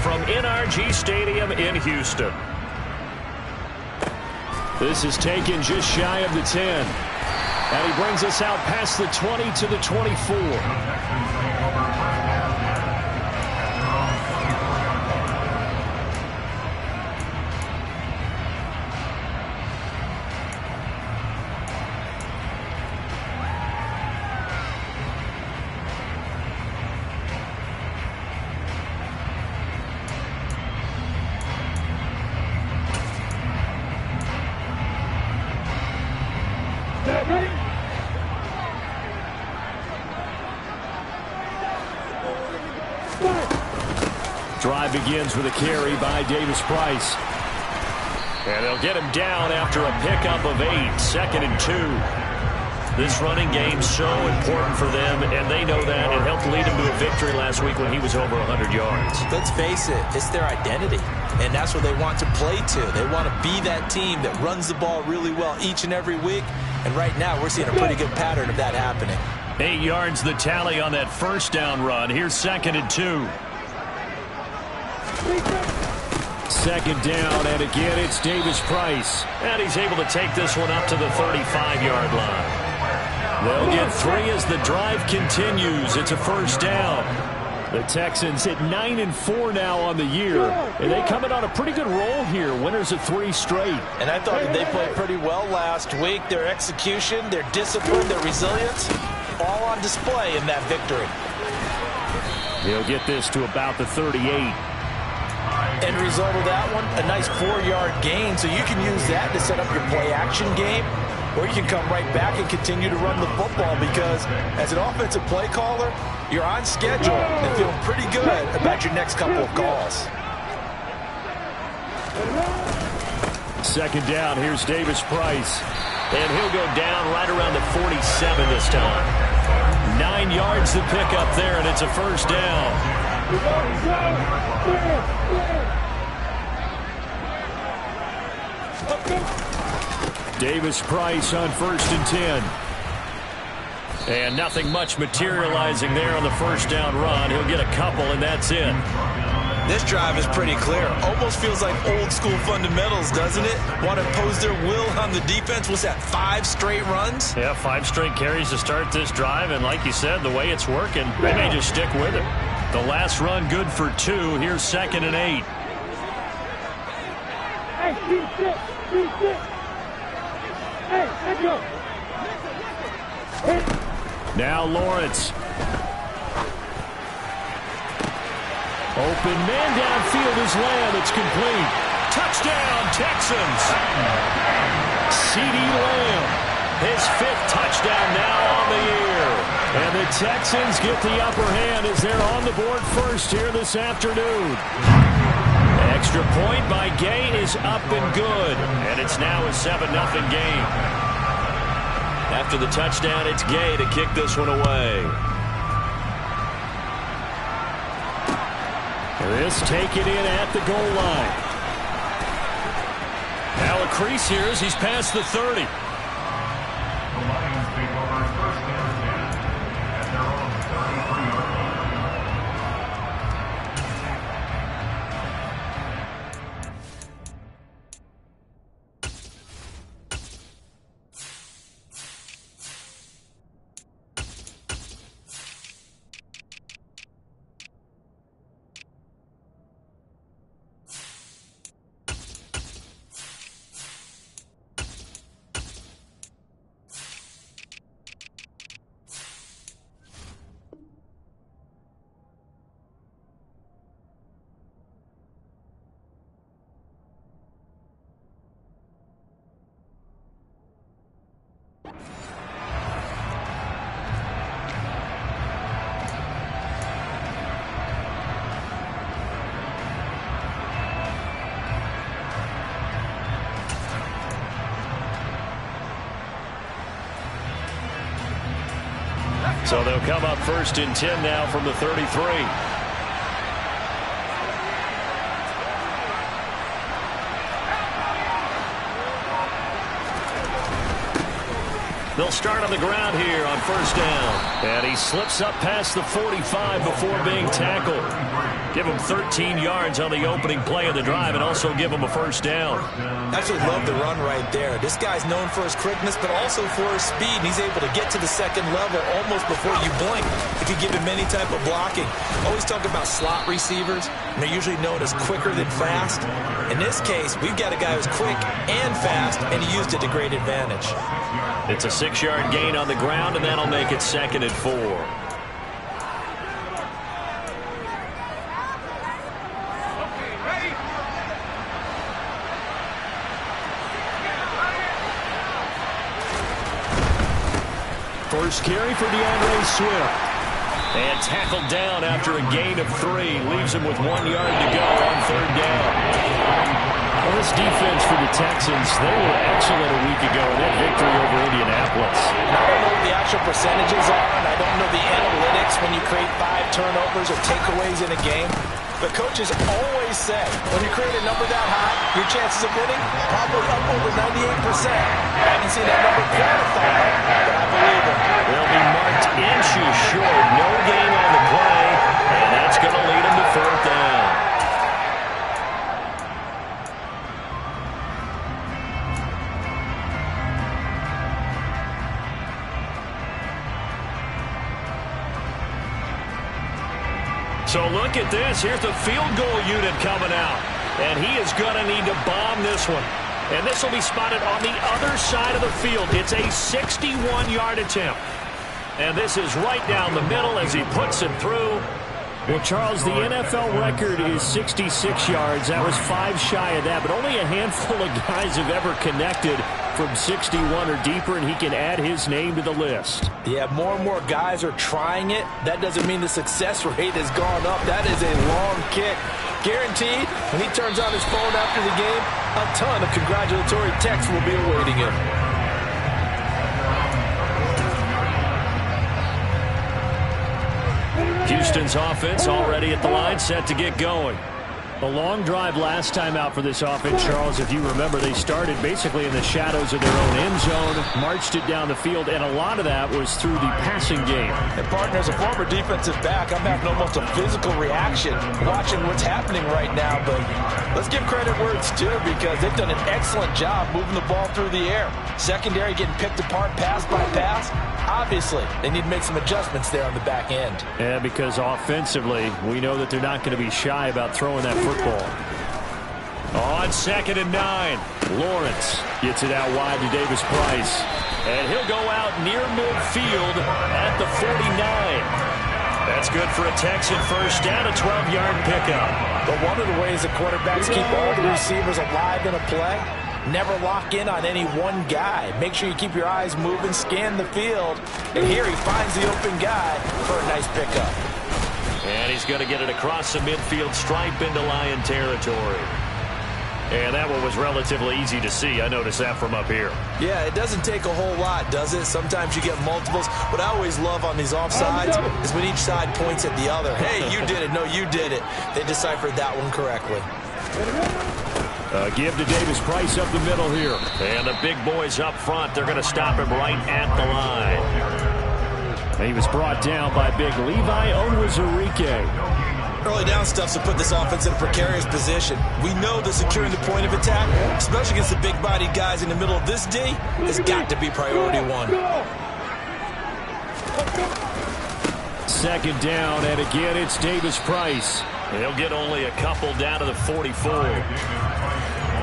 from NRG Stadium in Houston. This is taken just shy of the 10. And he brings us out past the 20 to the 24. Drive begins with a carry by Davis Price. And they'll get him down after a pickup of 8, 2nd and 2. This running game's so important for them, and they know that. It helped lead him to a victory last week when he was over 100 yards. Let's face it, it's their identity, and that's what they want to play to. They want to be that team that runs the ball really well each and every week, and right now we're seeing a pretty good pattern of that happening. 8 yards the tally on that first down run. Here's 2nd and 2. 2nd down, and again it's Davis Price. And he's able to take this one up to the 35-yard line. They'll get 3 as the drive continues. It's a first down. The Texans at 9-4 now on the year. And they come in on a pretty good roll here. Winners of 3 straight. And I thought that they played pretty well last week. Their execution, their discipline, their resilience, all on display in that victory. He'll get this to about the 38. End result of that one, a nice 4-yard gain. So you can use that to set up your play-action game, or you can come right back and continue to run the football, because as an offensive play caller, you're on schedule and feeling pretty good about your next couple of calls. 2nd down, here's Davis Price. And he'll go down right around the 47 this time. 9 yards to pick up there, and it's a first down. Davis Price on 1st and 10. And nothing much materializing there on the first down run. He'll get a couple, and that's it. This drive is pretty clear. Almost feels like old school fundamentals, doesn't it? Want to impose their will on the defense. Was that 5 straight runs? Yeah, 5 straight carries to start this drive. And like you said, the way it's working, they may just stick with it. The last run good for 2. Here's 2nd and 8. Hey, keep sit. Hey, let's go. Now Lawrence. Open man downfield is Lamb. It's complete. Touchdown, Texans. CeeDee Lamb. His 5th touchdown now on the year. And the Texans get the upper hand as they're on the board first here this afternoon. Extra point by Gay is up and good. And it's now a 7-0 game. After the touchdown, it's Gay to kick this one away. This taken in at the goal line. Now a crease here as he's past the 30. So they'll come up 1st and 10 now from the 33. They'll start on the ground here on first down. And he slips up past the 45 before being tackled. Give him 13 yards on the opening play of the drive and also give him a first down. I actually love the run right there. This guy's known for his quickness, but also for his speed. And he's able to get to the second level almost before you blink if you give him any type of blocking. Always talk about slot receivers, and they're usually known as quicker than fast. In this case, we've got a guy who's quick and fast, and he used it to great advantage. It's a 6-yard gain on the ground, and that'll make it 2nd and 4. First carry for DeAndre Swift. And tackled down after a gain of 3. Leaves him with 1 yard to go on 3rd down. Well, this defense for the Texans, they were excellent a week ago in that victory over Indianapolis. I don't know what the actual percentages are, and I don't know the analytics when you create 5 turnovers or takeaways in a game. But coaches always say, when you create a number that high, your chances of winning probably up over 98%. I haven't seen that number quantified, but I believe it. They'll be marked inches short. No gain on the play, and that's going to lead them to 4th down. So look at this. Here's the field goal unit coming out. And he is going to need to bomb this one. And this will be spotted on the other side of the field. It's a 61-yard attempt. And this is right down the middle as he puts it through. Well, Charles, the NFL record is 66 yards. That was 5 shy of that, but only a handful of guys have ever connected from 61 or deeper, and he can add his name to the list. Yeah, more and more guys are trying it. That doesn't mean the success rate has gone up. That is a long kick. Guaranteed, when he turns on his phone after the game, a ton of congratulatory texts will be awaiting him. Houston's offense already at the line, set to get going. A long drive last time out for this offense, Charles. If you remember, they started basically in the shadows of their own end zone, marched it down the field, and a lot of that was through the passing game. And, partner, as a former defensive back, I'm having almost a physical reaction watching what's happening right now. But let's give credit where it's due, because they've done an excellent job moving the ball through the air. Secondary getting picked apart pass by pass. Obviously, they need to make some adjustments there on the back end. Yeah, because offensively, we know that they're not going to be shy about throwing that football. On 2nd and 9, Lawrence gets it out wide to Davis Price. And he'll go out near midfield at the 49. That's good for a Texan first down, a 12-yard pickup. But one of the ways the quarterbacks keep all the receivers alive in a play, never lock in on any one guy. Make sure you keep your eyes moving, scan the field. And here he finds the open guy for a nice pickup. And he's going to get it across the midfield stripe into Lion territory. And that one was relatively easy to see. I noticed that from up here. Yeah, it doesn't take a whole lot, does it? Sometimes you get multiples. What I always love on these offsides is when each side points at the other. Hey, you did it. No, you did it. They deciphered that one correctly. Give to Davis Price up the middle here. And the big boys up front, they're going to stop him right at the line. And he was brought down by big Levi Onwuzurike. Early down stuff's to put this offense in a precarious position. We know that securing the point of attack, especially against the big-bodied guys in the middle of this D, has got to be priority one. 2nd down, and again it's Davis Price. He'll get only a couple down to the 44.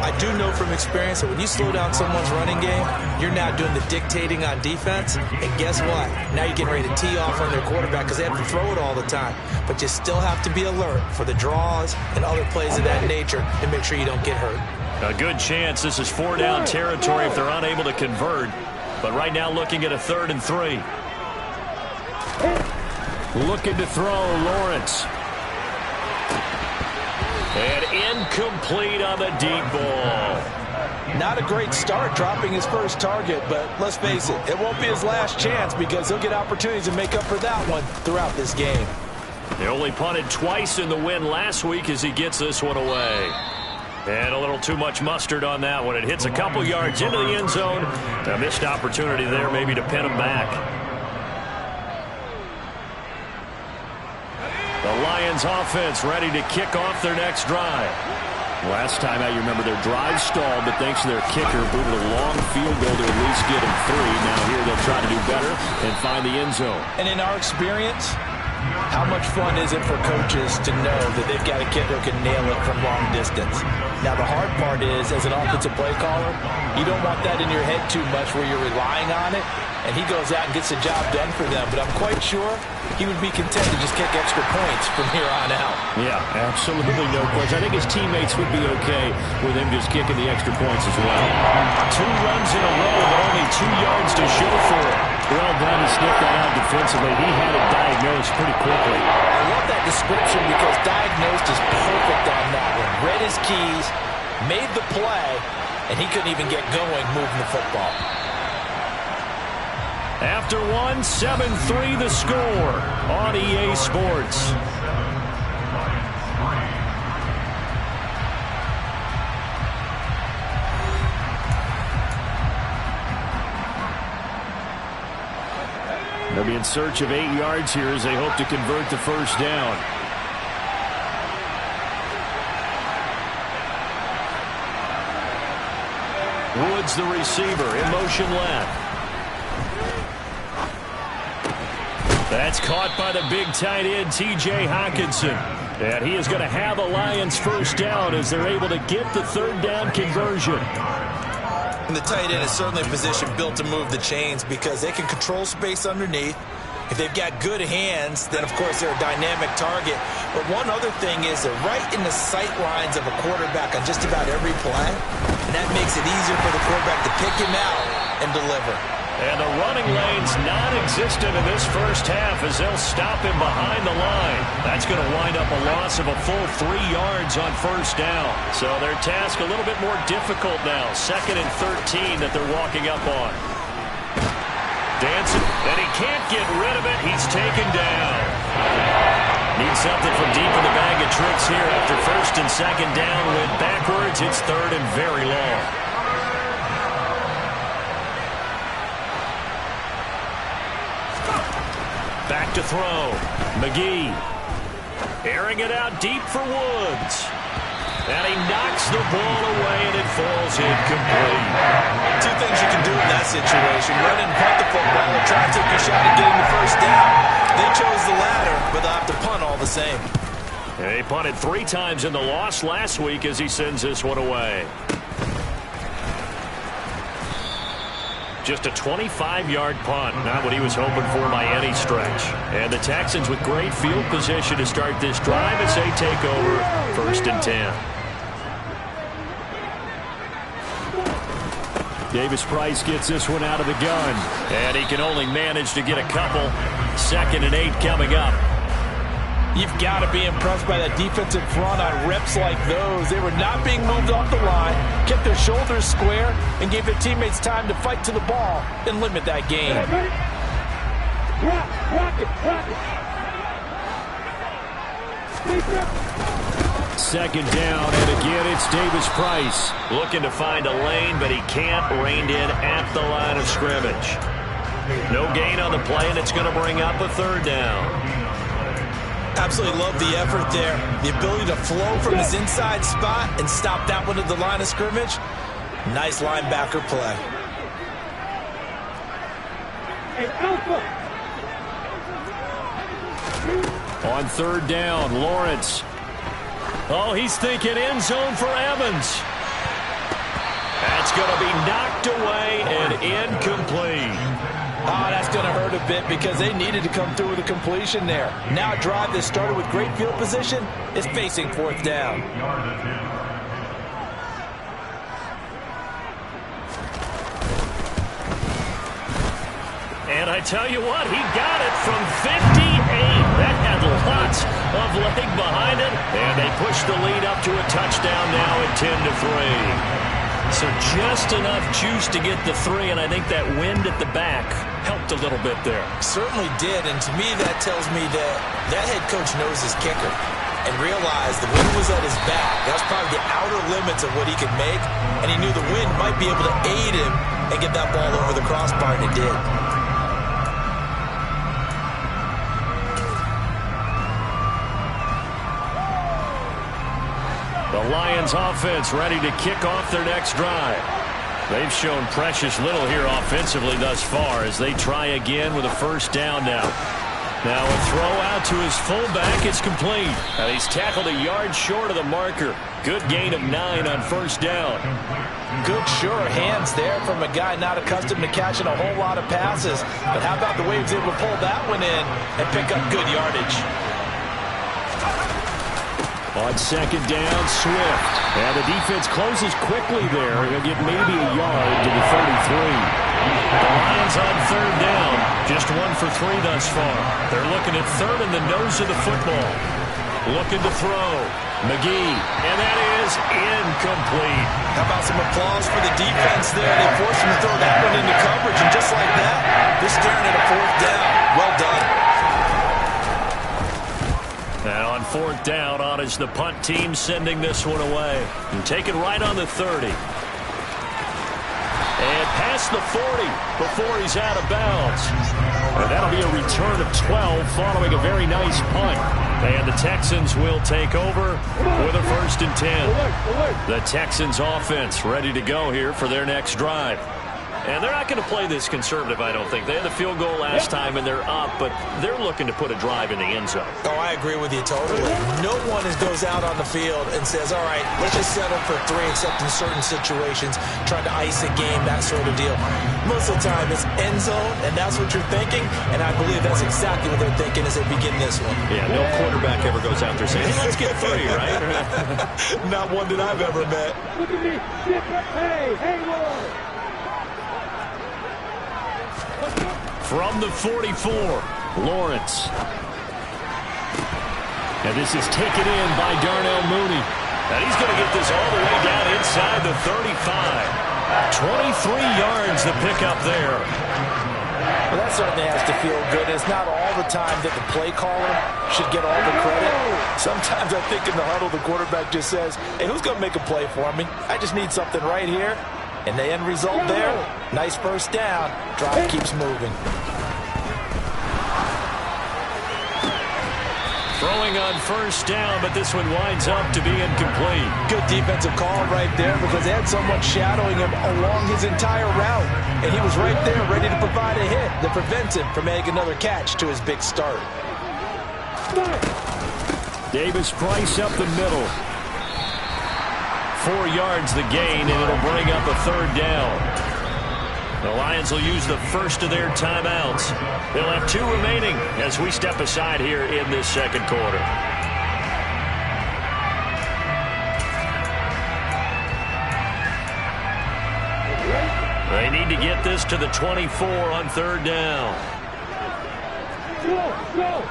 I do know from experience that when you slow down someone's running game, you're now doing the dictating on defense. And guess what? Now you're getting ready to tee off on their quarterback because they have to throw it all the time. But you still have to be alert for the draws and other plays of that nature to make sure you don't get hurt. A good chance this is 4-down territory if they're unable to convert. But right now looking at a 3rd and 3. Looking to throw, Lawrence. And incomplete on the deep ball. Not a great start dropping his first target, but let's face it, it won't be his last chance because he'll get opportunities to make up for that one throughout this game. They only punted twice in the win last week as he gets this one away. And a little too much mustard on that one. It hits a couple yards into the end zone. A missed opportunity there maybe to pin him back. The Lions offense ready to kick off their next drive. Last time out, you remember their drive stalled, but thanks to their kicker, booted a long field goal to at least get them 3. Now here they'll try to do better and find the end zone. And in our experience, how much fun is it for coaches to know that they've got a kicker who can nail it from long distance? Now, the hard part is, as an offensive play caller, you don't want that in your head too much where you're relying on it, and he goes out and gets the job done for them. But I'm quite sure he would be content to just kick extra points from here on out. Yeah, absolutely no question. I think his teammates would be okay with him just kicking the extra points as well. 2 runs in a row, but only 2 yards to show for it. Well done to sniff that out defensively. He had it diagnosed pretty quickly. I love that description because diagnosed is perfect on that one. Read his keys, made the play, and he couldn't even get going moving the football. After 1, 7-3 the score on EA Sports. They'll be in search of 8 yards here as they hope to convert the first down. Woods the receiver, in motion left. That's caught by the big tight end, T.J. Hockenson. And he is going to have a Lions first down as they're able to get the third down conversion. And the tight end is certainly a position built to move the chains because they can control space underneath. If they've got good hands, then, of course, they're a dynamic target. But one other thing is they're right in the sight lines of a quarterback on just about every play. And that makes it easier for the quarterback to pick him out and deliver. And the running lane's non-existent in this first half as they'll stop him behind the line. That's going to wind up a loss of a full 3 yards on first down. So their task a little bit more difficult now. 2nd and 13 that they're walking up on. Dancing, and he can't get rid of it. He's taken down. Needs something from deep in the bag of tricks here after 1st and 2nd down. Went backwards. It's 3rd and very long. Back to throw. McGee airing it out deep for Woods. And he knocks the ball away, and it falls incomplete. 2 things you can do in that situation. Run and punt the football or try to take a shot at getting the first down. They chose the latter, but they'll have to punt all the same. And he punted 3 times in the loss last week as he sends this one away. Just a 25-yard punt, not what he was hoping for by any stretch. And the Texans with great field position to start this drive as they take over 1st and 10. Davis Price gets this one out of the gun. And he can only manage to get a couple. 2nd and 8 coming up. You've got to be impressed by that defensive front on reps like those. They were not being moved off the line, kept their shoulders square, and gave their teammates time to fight to the ball and limit that gain. Second down, and again it's Davis Price. Looking to find a lane, but he can't. Reined in at the line of scrimmage. No gain on the play, and it's going to bring up a 3rd down. Absolutely love the effort there. The ability to flow from his inside spot and stop that one at the line of scrimmage. Nice linebacker play. On 3rd down, Lawrence. Oh, he's thinking end zone for Evans. That's going to be knocked away and incomplete. Oh, that's going to hurt a bit because they needed to come through with a completion there. Now a drive that started with great field position is facing 4th down. And I tell you what, he got it from 58. That had lots of leg behind it. And they pushed the lead up to a touchdown now at 10-3. So just enough juice to get the 3, and I think that wind at the back helped a little bit there. Certainly did, and to me that tells me that head coach knows his kicker. and realized the wind was at his back. That was probably the outer limits of what he could make, and he knew the wind might be able to aid him and get that ball over the crossbar, and it did. The Lions offense ready to kick off their next drive. They've shown precious little here offensively thus far as they try again with a first down now. Now a throw out to his fullback. It's complete. And he's tackled a yard short of the marker. Good gain of 9 on first down. Good, sure hands there from a guy not accustomed to catching a whole lot of passes. But how about the way he was able to pull that one in and pick up good yardage? On second down, Swift. And the defense closes quickly there. He'll get maybe a yard to the 33. The Lions on third down. Just 1 for 3 thus far. They're looking at third in the nose of the football. Looking to throw. McGee. And that is incomplete. How about some applause for the defense there? They forced him to throw that one into coverage. And just like that, they're staring at a fourth down. Well done. Now on fourth down, on is the punt team sending this one away. And take it right on the 30. And past the 40 before he's out of bounds. And that'll be a return of 12 following a very nice punt. And the Texans will take over with a 1st and 10. The Texans offense ready to go here for their next drive. And they're not going to play this conservative, I don't think. They had the field goal last time, and they're up, but they're looking to put a drive in the end zone. Oh, I agree with you totally. No one goes out on the field and says, all right, let's just settle for 3, except in certain situations, trying to ice a game, that sort of deal. Most of the time, it's end zone, and that's what you're thinking, and I believe that's exactly what they're thinking as they begin this one. Yeah, no quarterback ever goes out there saying, hey, let's get 3, right? Not one that I've ever met. Look at me. Hey, Loin. From the 44, Lawrence. And this is taken in by Darnell Mooney. And he's going to get this all the way down inside the 35. 23 yards to pick up there. Well, that certainly has to feel good. It's not all the time that the play caller should get all the credit. Sometimes I think in the huddle, the quarterback just says, hey, who's going to make a play for me? I just need something right here. And the end result there, nice first down. Drive keeps moving. Throwing on first down, but this one winds up to be incomplete. Good defensive call right there because they had someone shadowing him along his entire route. And he was right there ready to provide a hit that prevents him from making another catch to his big start. Davis Price up the middle. 4 yards the gain, and it'll bring up a third down. The Lions will use the first of their timeouts. They'll have 2 remaining as we step aside here in this second quarter. They need to get this to the 24 on third down. Go.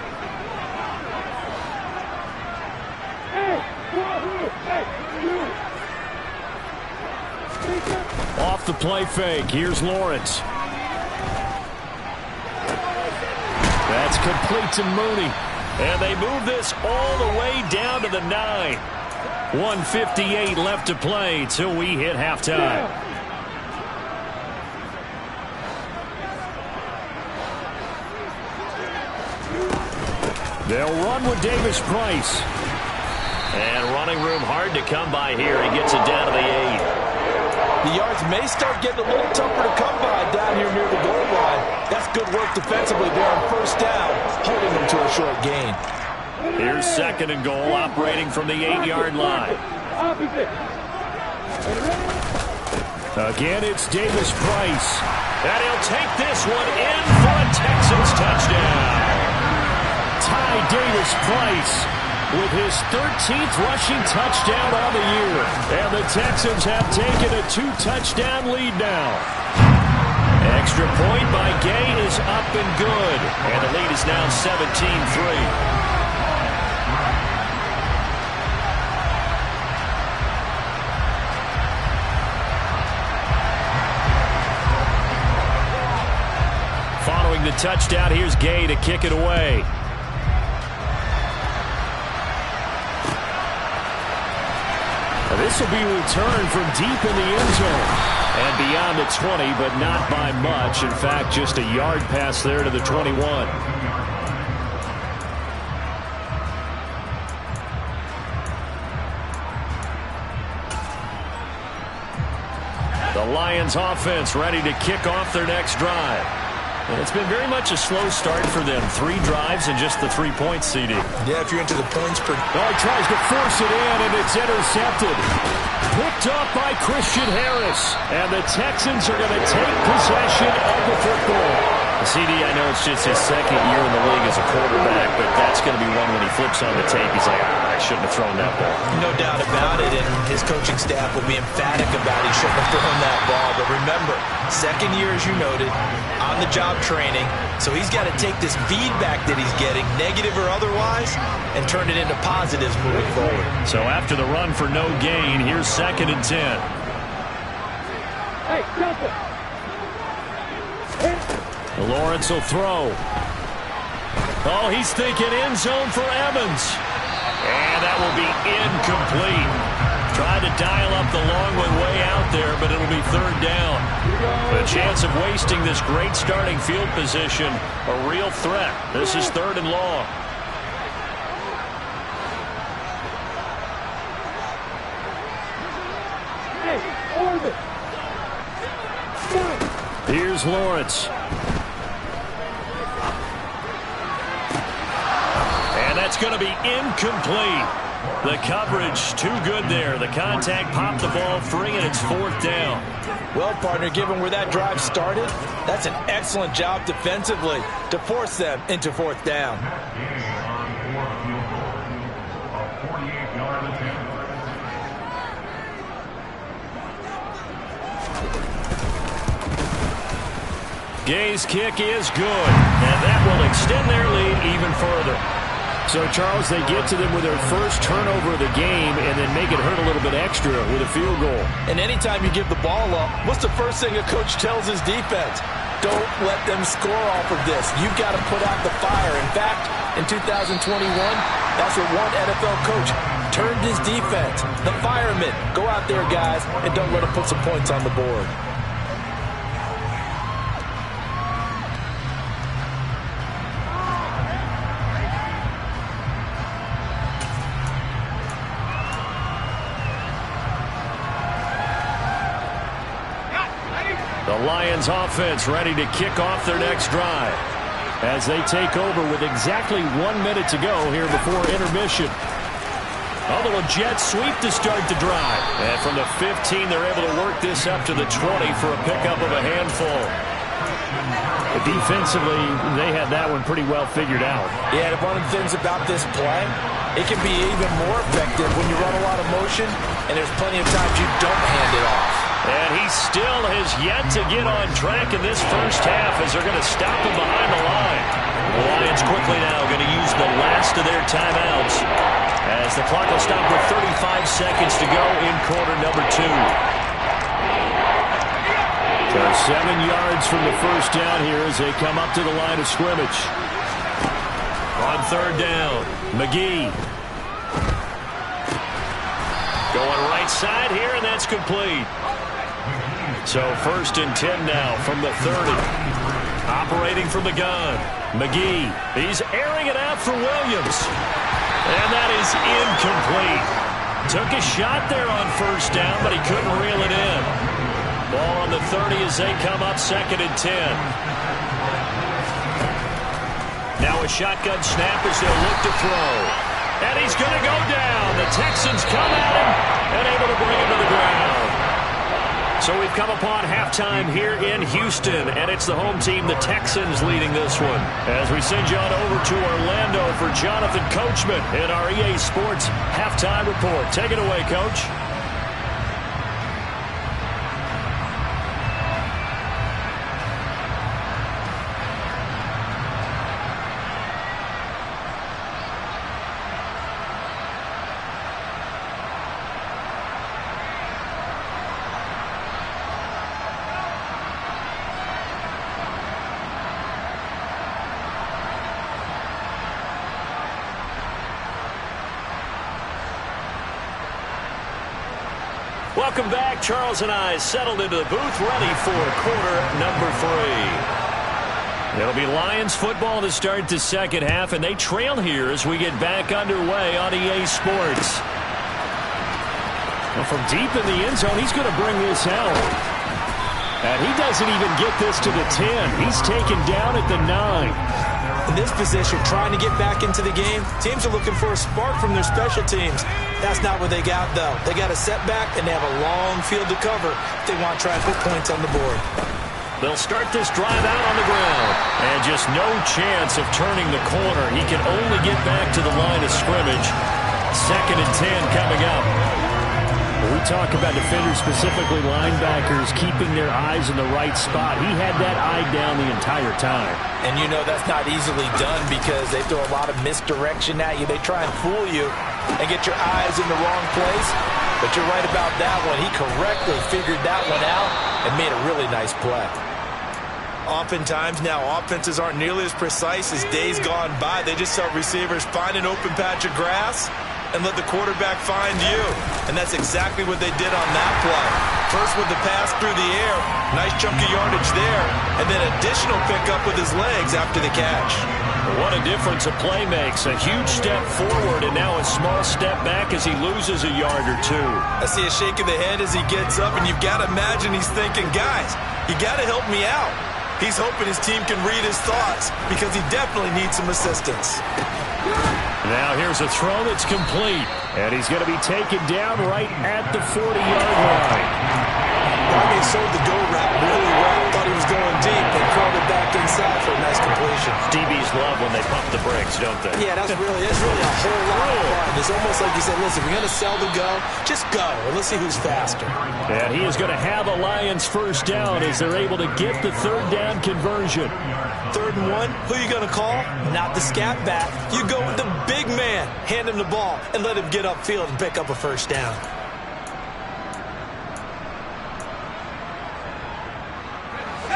Hey, Off the play fake, here's Lawrence. That's complete to Mooney. And they move this all the way down to the 9. 1:58 left to play till we hit halftime. They'll run with Davis Price. And running room hard to come by here. He gets it down to the 8. The yards may start getting a little tougher to come by down here near the goal line. That's good work defensively there on first down, holding them to a short gain. Here's second and goal, operating from the 8-yard line. Again, it's Davis Price. And he'll take this one in for a Texans touchdown. Ty Davis Price with his 13th rushing touchdown on the year. And the Texans have taken a 2-touchdown lead now. Extra point by Gay is up and good. And the lead is now 17-3. Following the touchdown, here's Gay to kick it away. This will be returned from deep in the end zone. And beyond the 20, but not by much. In fact, just a yard pass there to the 21. The Lions offense ready to kick off their next drive. And it's been very much a slow start for them. 3 drives and just the 3 points, CD. Yeah, if you're into the points per... Oh, he tries to force it in, and it's intercepted. Picked up by Christian Harris. And the Texans are going to take possession of the football. CD, I know it's just his second year in the league as a quarterback, but that's going to be one when he flips on the tape. He's like, I shouldn't have thrown that ball. No doubt about it, and his coaching staff will be emphatic about he shouldn't have thrown that ball. But remember, second year, as you noted, on-the-job training, so he's got to take this feedback that he's getting, negative or otherwise, and turn it into positives moving forward. So after the run for no gain, here's 2nd and 10. Hey, jump it. Lawrence will throw. Oh, he's thinking end zone for Evans. And that will be incomplete. Tried to dial up the long one way out there, but it'll be 3rd down. The chance of wasting this great starting field position, a real threat. This is 3rd and long. Hey, orbit. Here's Lawrence. And that's going to be incomplete. The coverage too good there. The contact popped the ball free, and it's 4th down. Well, partner, given where that drive started, that's an excellent job defensively to force them into 4th down. Gay's kick is good, and that will extend their lead even further. So, Charles, they get to them with their first turnover of the game and then make it hurt a little bit extra with a field goal. And anytime you give the ball up, what's the first thing a coach tells his defense? Don't let them score off of this. You've got to put out the fire. In fact, in 2021, that's what one NFL coach turned his defense. The firemen. Go out there, guys, and don't let them put some points on the board. The Lions offense ready to kick off their next drive as they take over with exactly 1 minute to go here before intermission. A little jet sweep to start the drive. And from the 15, they're able to work this up to the 20 for a pickup of a handful. But defensively, they had that one pretty well figured out. Yeah, one of the things about this play, it can be even more effective when you run a lot of motion, and there's plenty of times you don't hand it off. And he still has yet to get on track in this first half as they're going to stop him behind the line. The Lions quickly now going to use the last of their timeouts as the clock will stop with 35 seconds to go in quarter number 2. So 7 yards from the first down here as they come up to the line of scrimmage. On 3rd down, McGee. Going right side here, and that's complete. So 1st and 10 now from the 30. Operating from the gun. McGee. He's airing it out for Williams. And that is incomplete. Took a shot there on 1st down, but he couldn't reel it in. Ball on the 30 as they come up 2nd and 10. Now a shotgun snap as they'll look to throw. And he's going to go down. The Texans come at him and able to bring him to the ground. So we've come upon halftime here in Houston, and it's the home team, the Texans, leading this one. As we send you on over to Orlando for Jonathan Coachman in our EA Sports Halftime Report. Take it away, Coach. Welcome back. Charles and I settled into the booth, ready for quarter number 3. It'll be Lions football to start the second half, and they trail here as we get back underway on EA Sports. Well, from deep in the end zone, he's going to bring this out. And he doesn't even get this to the 10. He's taken down at the 9. In this position, trying to get back into the game, teams are looking for a spark from their special teams. That's not what they got, though. They got a setback, and they have a long field to cover if they want to try and put points on the board. They'll start this drive out on the ground. And just no chance of turning the corner. He can only get back to the line of scrimmage. 2nd and 10 coming up. When we talk about defenders, specifically linebackers, keeping their eyes in the right spot. He had that eye down the entire time. And you know that's not easily done because they throw a lot of misdirection at you. They try and fool you and get your eyes in the wrong place. But you're right about that one. He correctly figured that one out and made a really nice play. Oftentimes now, offenses aren't nearly as precise as days gone by. They just tell receivers, find an open patch of grass and let the quarterback find you. And that's exactly what they did on that play. First with the pass through the air, nice chunk of yardage there, and then additional pickup with his legs after the catch. What a difference a play makes. A huge step forward and now a small step back as he loses a yard or two. I see a shake of the head as he gets up, and you've got to imagine he's thinking, guys, you got to help me out. He's hoping his team can read his thoughts because he definitely needs some assistance. Now here's a throw that's complete. And he's going to be taken down right at the 40-yard line. He sold the go route really well. Thought he was going deep and curled it back inside for a nice completion. DBs love when they pump the brakes, don't they? Yeah, that's really a whole lot of fun. It's almost like you said, listen, we're going to sell the go. Just go, and let's see who's faster. And he is going to have a Lions first down as they're able to get the 3rd down conversion. 3rd and 1, who are you going to call? Not the scat back. You go with the big man. Hand him the ball and let him get upfield and pick up a first down.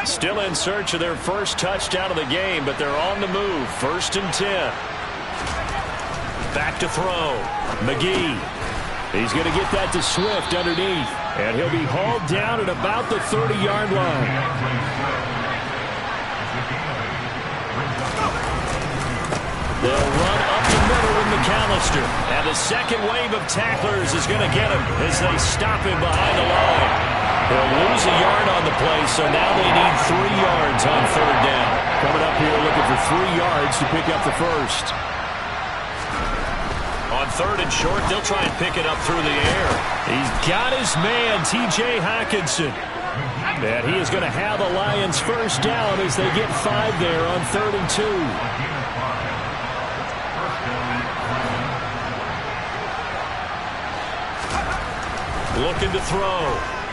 Still in search of their first touchdown of the game, but they're on the move. 1st and 10. Back to throw. McGee. He's going to get that to Swift underneath. And he'll be hauled down at about the 30-yard line. They'll run up the middle with McAllister. And the second wave of tacklers is going to get him as they stop him behind the line. They'll lose a yard on the play, so now they need 3 yards on 3rd down. Coming up here looking for 3 yards to pick up the first. On 3rd and short, they'll try and pick it up through the air. He's got his man, T.J. Hockenson. And he is going to have a Lions first down as they get 5 there on 3rd and 2. Looking to throw.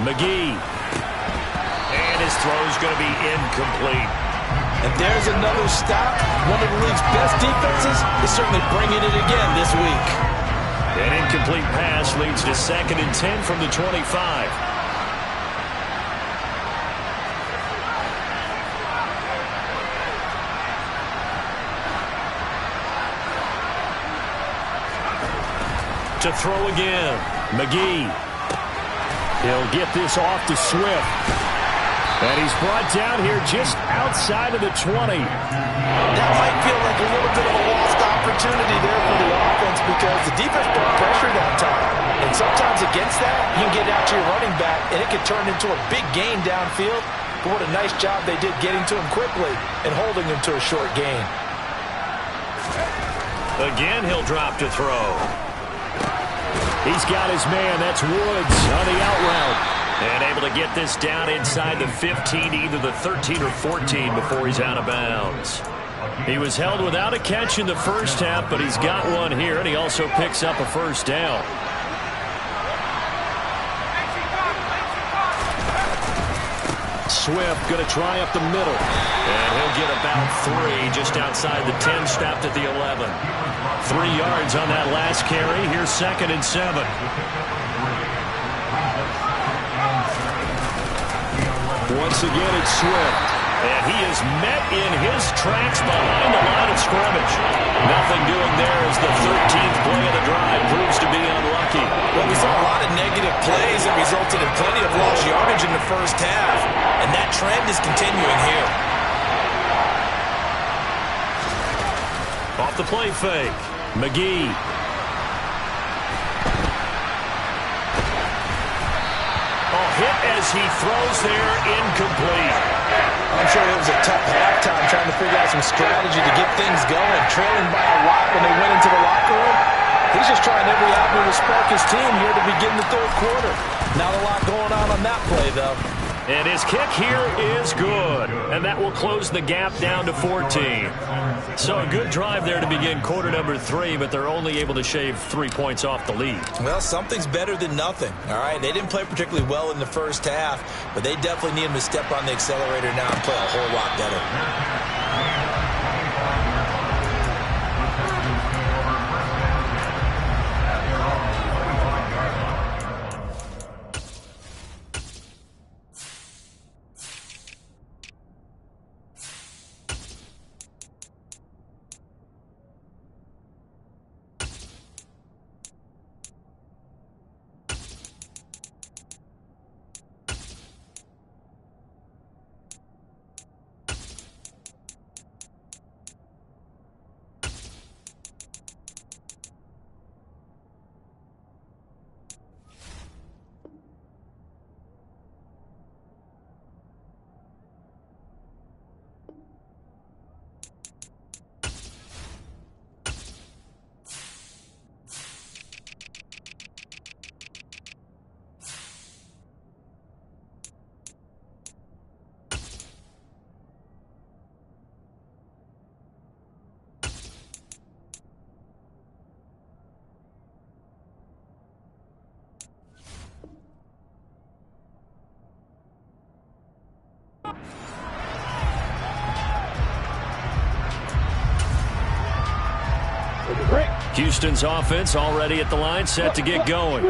McGee. And his throw's going to be incomplete. And there's another stop. One of the league's best defenses is certainly bringing it again this week. An incomplete pass leads to 2nd and 10 from the 25. To throw again. McGee. He'll get this off to Swift. And he's brought down here just outside of the 20. That might feel like a little bit of a lost opportunity there for the offense because the defense put pressure that time. And sometimes against that, you can get out to your running back, and it can turn into a big gain downfield. But what a nice job they did getting to him quickly and holding him to a short gain. Again, he'll drop to throw. He's got his man. That's Woods on the out route. And able to get this down inside the 15, either the 13 or 14 before he's out of bounds. He was held without a catch in the first half, but he's got one here, and he also picks up a first down. Swift going to try up the middle. And he'll get about 3 just outside the 10, stopped at the 11. 3 yards on that last carry. Here's 2nd and 7. Once again, it's Swift. And he is met in his tracks behind the line of scrimmage. Nothing doing there as the 13th play of the drive proves to be unlucky. Well, we saw a lot of negative plays that resulted in plenty of lost yardage in the first half. And that trend is continuing here. Off the play fake. McGee. Hit as he throws there, incomplete. I'm sure it was a tough halftime trying to figure out some strategy to get things going. Trailing by a lot when they went into the locker room. He's just trying every avenue to spark his team here to begin the third quarter. Not a lot going on that play, though. And his kick here is good. And that will close the gap down to 14. So a good drive there to begin quarter number 3, but they're only able to shave 3 points off the lead. Well, something's better than nothing. All right, they didn't play particularly well in the first half, but they definitely need him to step on the accelerator now and play a whole lot better. Houston's offense already at the line, set to get going.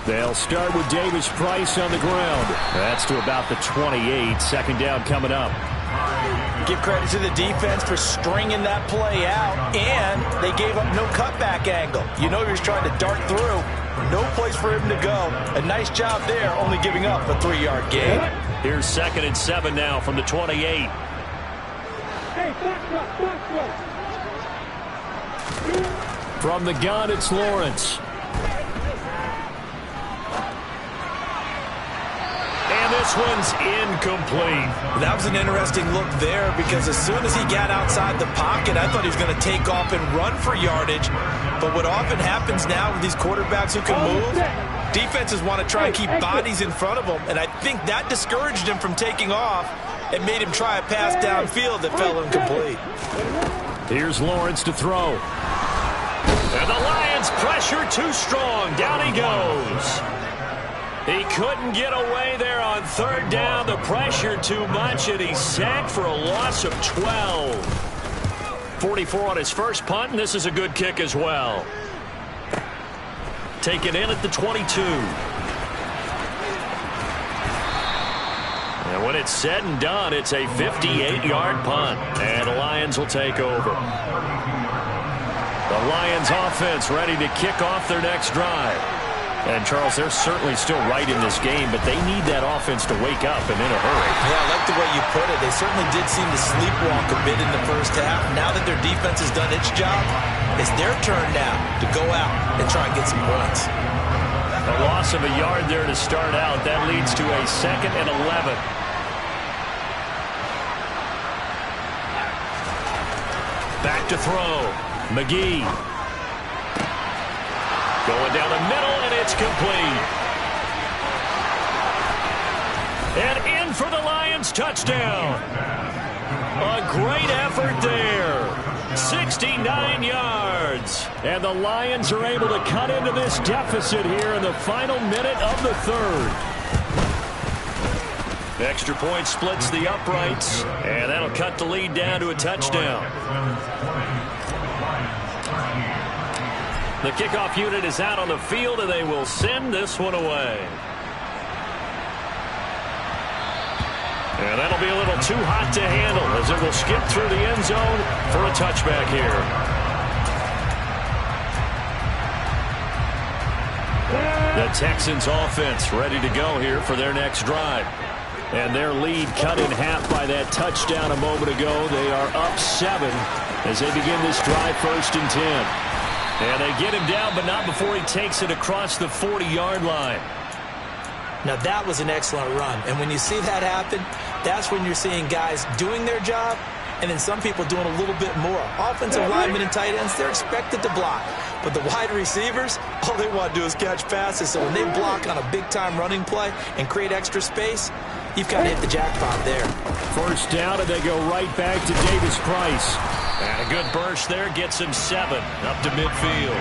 They'll start with Davis Price on the ground. That's to about the 28. Second down coming up. Give credit to the defense for stringing that play out, and they gave up no cutback angle. You know he was trying to dart through. No place for him to go. A nice job there, only giving up a 3-yard gain. Here's 2nd and 7 now from the 28. From the gun, it's Lawrence. And this one's incomplete. That was an interesting look there because as soon as he got outside the pocket, I thought he was going to take off and run for yardage. But what often happens now with these quarterbacks who can move, defenses want to try and keep bodies in front of them, and I think that discouraged him from taking off and made him try a pass downfield that fell incomplete. Here's Lawrence to throw. And the Lions pressure too strong. Down he goes. He couldn't get away there on 3rd down. The pressure too much, and he's sacked for a loss of 12. 44 on his first punt, and this is a good kick as well. Taken in at the 22. And when it's said and done, it's a 58-yard punt. And the Lions will take over. The Lions offense ready to kick off their next drive. And, Charles, they're certainly still right in this game, but they need that offense to wake up and in a hurry. Yeah, I like the way you put it. They certainly did seem to sleepwalk a bit in the first half. Now that their defense has done its job, it's their turn now to go out and try and get some points. A loss of a yard there to start out. That leads to a 2nd and 11. Back to throw. McGee. Going down the middle, and it's complete. And in for the Lions, touchdown. A great effort there. 69 yards. And the Lions are able to cut into this deficit here in the final minute of the 3rd. Extra point splits the uprights, and that'll cut the lead down to a touchdown. The kickoff unit is out on the field, and they will send this one away. And that'll be a little too hot to handle as it will skip through the end zone for a touchback here. The Texans offense ready to go here for their next drive. And their lead cut in half by that touchdown a moment ago. They are up 7 as they begin this drive, 1st and 10. And they get him down, but not before he takes it across the 40-yard line. Now, that was an excellent run. And when you see that happen, that's when you're seeing guys doing their job and then some people doing a little bit more. Offensive linemen and tight ends, they're expected to block. But the wide receivers, all they want to do is catch passes. So when they block on a big-time running play and create extra space, you've kind of hit the jackpot there. 1st down, and they go right back to Davis Price. And a good burst there gets him 7 up to midfield.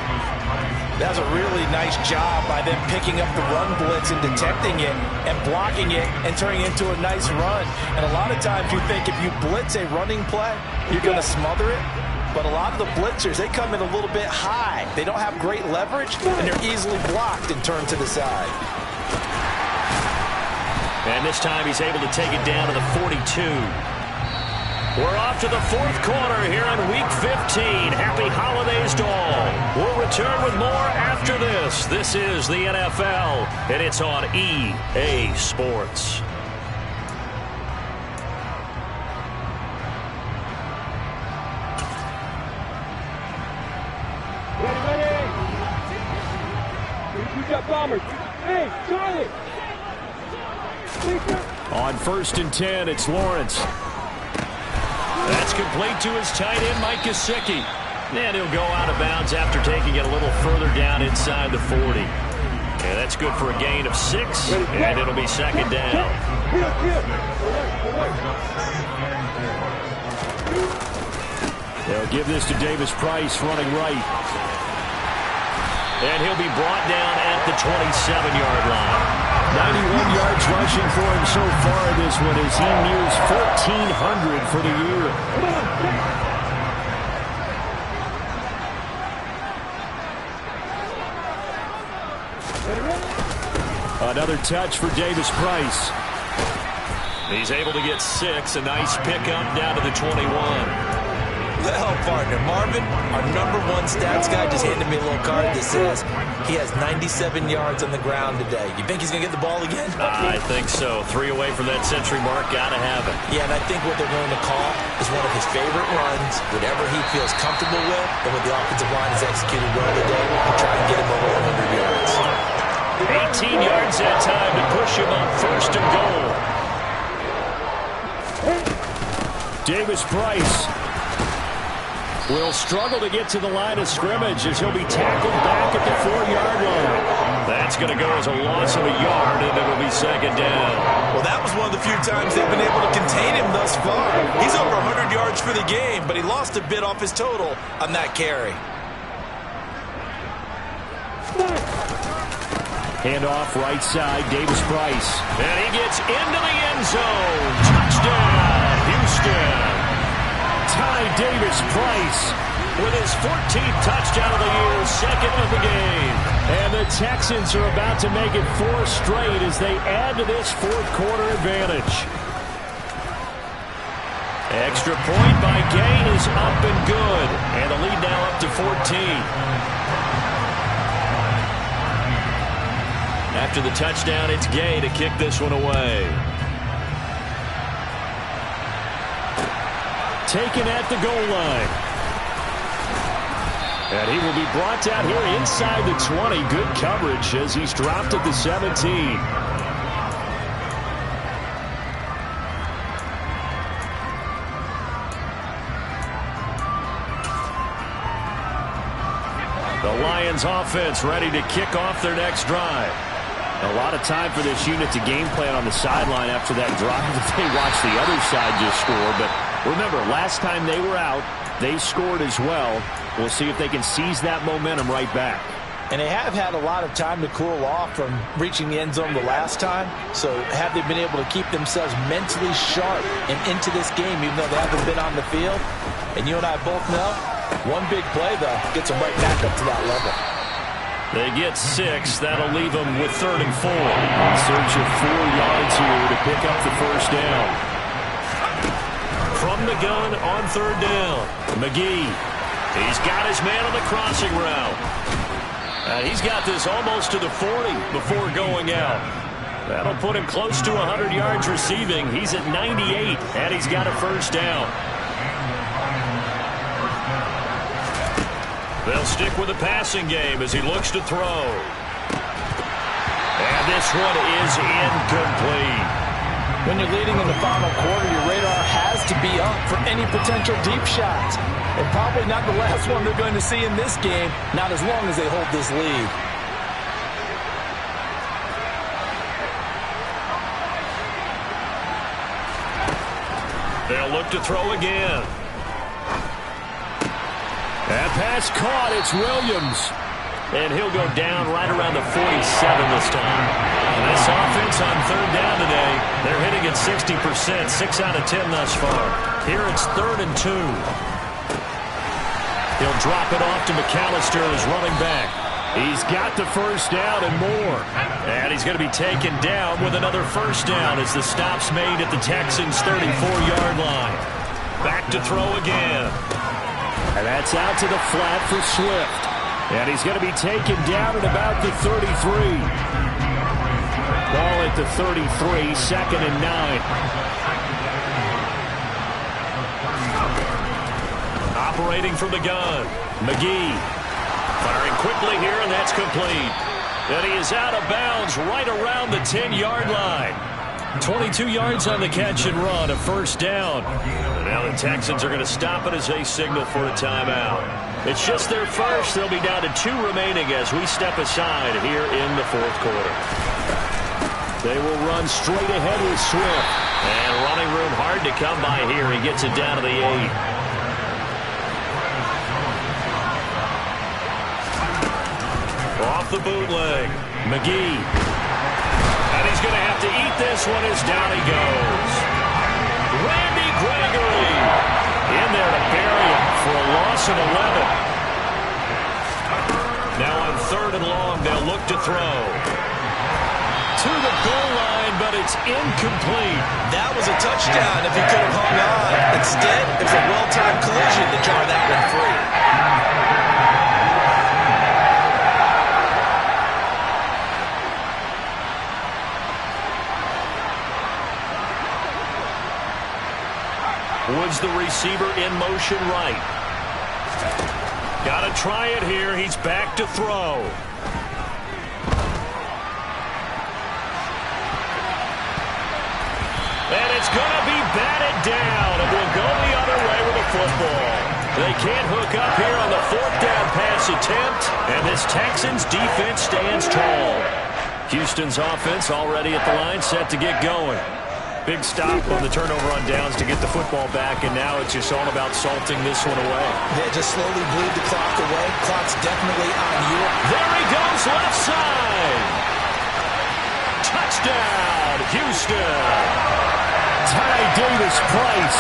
That was a really nice job by them picking up the run blitz and detecting it and blocking it and turning it into a nice run. And a lot of times you think if you blitz a running play, you're going to smother it. But a lot of the blitzers, they come in a little bit high. They don't have great leverage, and they're easily blocked and turned to the side. And this time he's able to take it down to the 42. We're off to the 4th quarter here on Week 15. Happy holidays to all. We'll return with more after this. This is the NFL, and it's on EA Sports. Hey, Charlie! On 1st and 10, it's Lawrence. That's complete to his tight end, Mike Gesicki. And he'll go out of bounds after taking it a little further down inside the 40. Yeah, that's good for a gain of 6, and it'll be 2nd down. They'll give this to Davis Price running right. And he'll be brought down at the 27-yard line. 91 yards rushing for him so far this one as he nears 1,400 for the year. Another touch for Davis Price. He's able to get 6. A nice pickup down to the 21. Well, partner, Marvin, our #1 stats guy just handed me a little card that says he has 97 yards on the ground today. You think he's going to get the ball again? I think so. 3 away from that century mark. Got to have it. Yeah, and I think what they're going to call is one of his favorite runs, whatever he feels comfortable with, and when the offensive line is executed well today, we'll try and get him over 100 yards. 18 yards that time to push him up 1st and goal. Davis Price will struggle to get to the line of scrimmage as he'll be tackled back at the 4-yard line. That's going to go as a loss of a yard, and it'll be 2nd down. Well, that was one of the few times they've been able to contain him thus far. He's over 100 yards for the game, but he lost a bit off his total on that carry. Handoff right side, Davis Price. And he gets into the end zone. Touchdown, Houston. Ty Davis Price with his 14th touchdown of the year, 2nd of the game. And the Texans are about to make it 4 straight as they add to this 4th quarter advantage. Extra point by Gain is up and good. And the lead now up to 14. After the touchdown, it's Gay to kick this one away. Taken at the goal line. And he will be brought down here inside the 20. Good coverage as he's dropped at the 17. The Lions offense ready to kick off their next drive. A lot of time for this unit to game plan on the sideline after that drive that they watched the other side just score. But remember, last time they were out, they scored as well. We'll see if they can seize that momentum right back. And they have had a lot of time to cool off from reaching the end zone the last time. So have they been able to keep themselves mentally sharp and into this game, even though they haven't been on the field? And you and I both know, one big play, though, gets them right back up to that level. They get 6. That'll leave them with 3rd and 4. In search of 4 yards here to pick up the 1st down. From the gun on 3rd down, McGee. He's got his man on the crossing route. He's got this almost to the 40 before going out. That'll put him close to 100 yards receiving. He's at 98, and he's got a first down. They'll stick with the passing game as he looks to throw. And this one is incomplete. When you're leading in the final quarter, your radar has to be up for any potential deep shots. And probably not the last one they're going to see in this game, not as long as they hold this lead. They'll look to throw again. That pass caught. It's Williams. And he'll go down right around the 47 this time. And this offense on third down today, they're hitting at 60%, 6 out of 10 thus far. Here it's 3rd and 2. He'll drop it off to McAllister as running back. He's got the first down and more. And he's going to be taken down with another first down as the stop's made at the Texans' 34-yard line. Back to throw again. And that's out to the flat for Swift. And he's going to be taken down at about the 33. Ball at the 33, 2nd and 9. Operating from the gun, McGee. Firing quickly here, and that's complete. And he is out of bounds right around the 10-yard line. 22 yards on the catch and run, a first down. And now the Texans are going to stop it as they signal for a timeout. It's just their first. They'll be down to 2 remaining as we step aside here in the 4th quarter. They will run straight ahead with Swift. And running room hard to come by here. He gets it down to the 8. Off the bootleg, McGee. And he's going to have to eat this one as down he goes. Randy Gregory in there to bury him for a loss of 11. Now on 3rd and long, they'll look to throw. To the goal line, but it's incomplete. That was a touchdown if he could have hung on. Instead, it was a well-timed collision to jar that one free. Woods, the receiver, in motion right. Got to try it here. He's back to throw. And it's going to be batted down. It will go the other way with the football. They can't hook up here on the 4th down pass attempt. And this Texans defense stands tall. Houston's offense already at the line, set to get going. Big stop on the turnover on downs to get the football back, and now it's just all about salting this one away. Yeah, just slowly bleed the clock away. Clock's definitely on you. There he goes, left side. Touchdown, Houston. Ty Davis-Price,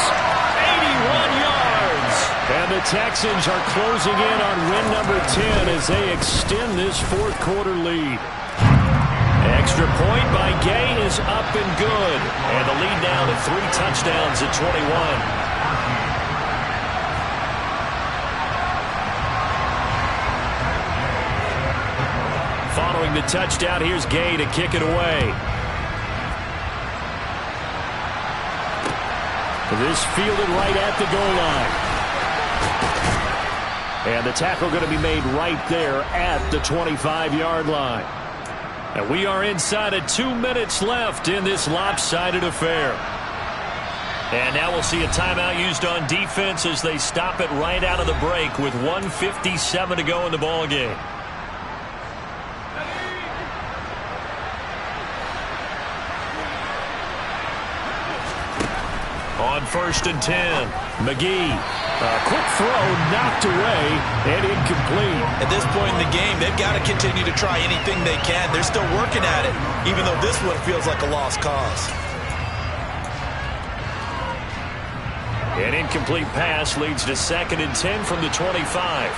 81 yards. And the Texans are closing in on win number 10 as they extend this 4th quarter lead. Extra point by Gay is up and good. And the lead now to 3 touchdowns at 21. Following the touchdown, here's Gay to kick it away. This fielded right at the goal line. And the tackle going to be made right there at the 25-yard line. And we are inside of 2 minutes left in this lopsided affair. And now we'll see a timeout used on defense as they stop it right out of the break with 1:57 to go in the ballgame. On 1st and 10, McGee. A quick throw knocked away and incomplete. At this point in the game, they've got to continue to try anything they can. They're still working at it, even though this one feels like a lost cause. An incomplete pass leads to 2nd and 10 from the 25.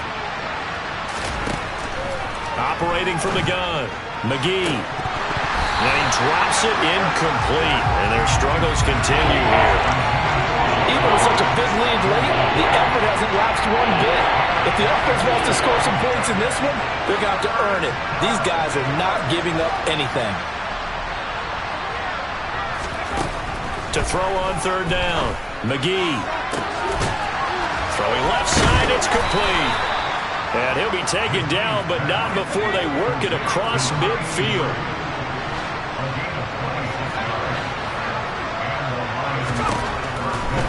Operating from the gun, McGee. And he drops it incomplete, and their struggles continue here. Even with such a big lead late, the effort hasn't lapsed one bit. If the offense wants to score some points in this one, they're going to have to earn it. These guys are not giving up anything. To throw on third down, McGee. Throwing left side, it's complete. And he'll be taken down, but not before they work it across midfield.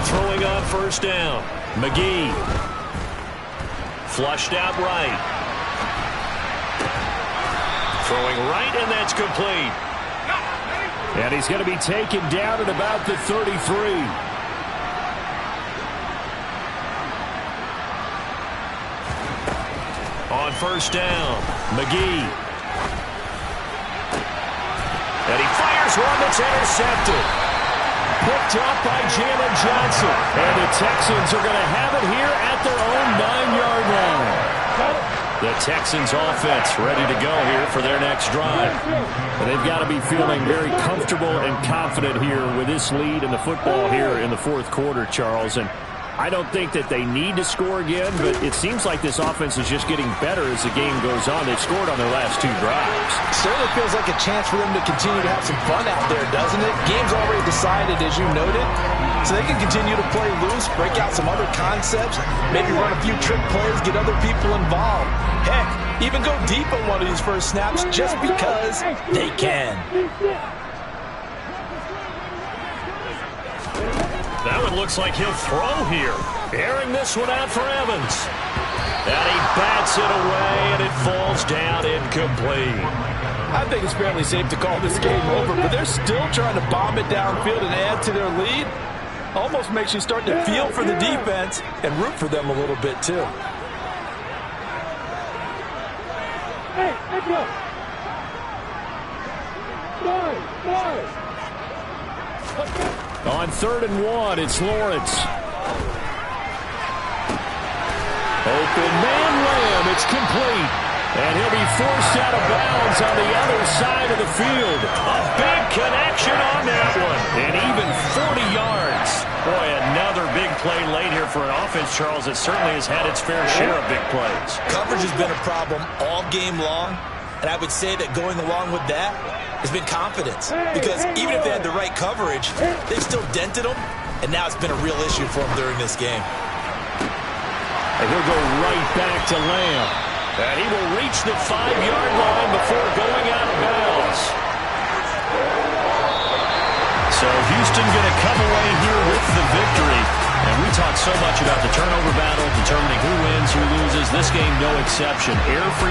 Throwing on first down, McGee. Flushed out right. Throwing right, and that's complete. And he's going to be taken down at about the 33. On first down, McGee. And he fires one that's intercepted. Picked up by Jalen Johnson. And the Texans are going to have it here at their own 9-yard line. The Texans offense ready to go here for their next drive. And they've got to be feeling very comfortable and confident here with this lead in the football here in the fourth quarter, Charles. And I don't think that they need to score again, but it seems like this offense is just getting better as the game goes on. They've scored on their last 2 drives. Certainly feels like a chance for them to continue to have some fun out there, doesn't it? Game's already decided, as you noted, so they can continue to play loose, break out some other concepts, maybe run a few trick plays, get other people involved. Heck, even go deep on one of these first snaps just because they can. That one looks like he'll throw here. Airing this one out for Evans. And he bats it away, and it falls down incomplete. I think it's fairly safe to call this game over, but they're still trying to bomb it downfield and add to their lead. Almost makes you start to feel for the defense and root for them a little bit, too. Hey, let's go. On 3rd and 1, it's Lawrence. Open man Lamb, it's complete. And he'll be forced out of bounds on the other side of the field. A big connection on that one. And even 40 yards. Boy, another big play late here for an offense, Charles, that certainly has had its fair share of big plays. Coverage has been a problem all game long, and I would say that going along with that has been confidence. Because even if they had the right coverage, they've still dented them, and now it's been a real issue for them during this game. And he'll go right back to Lamb. And he will reach the 5-yard line before going out of bounds. So Houston going to come away here with the victory. And we talk so much about the turnover battle, determining who wins, who loses. This game, no exception. Air-free.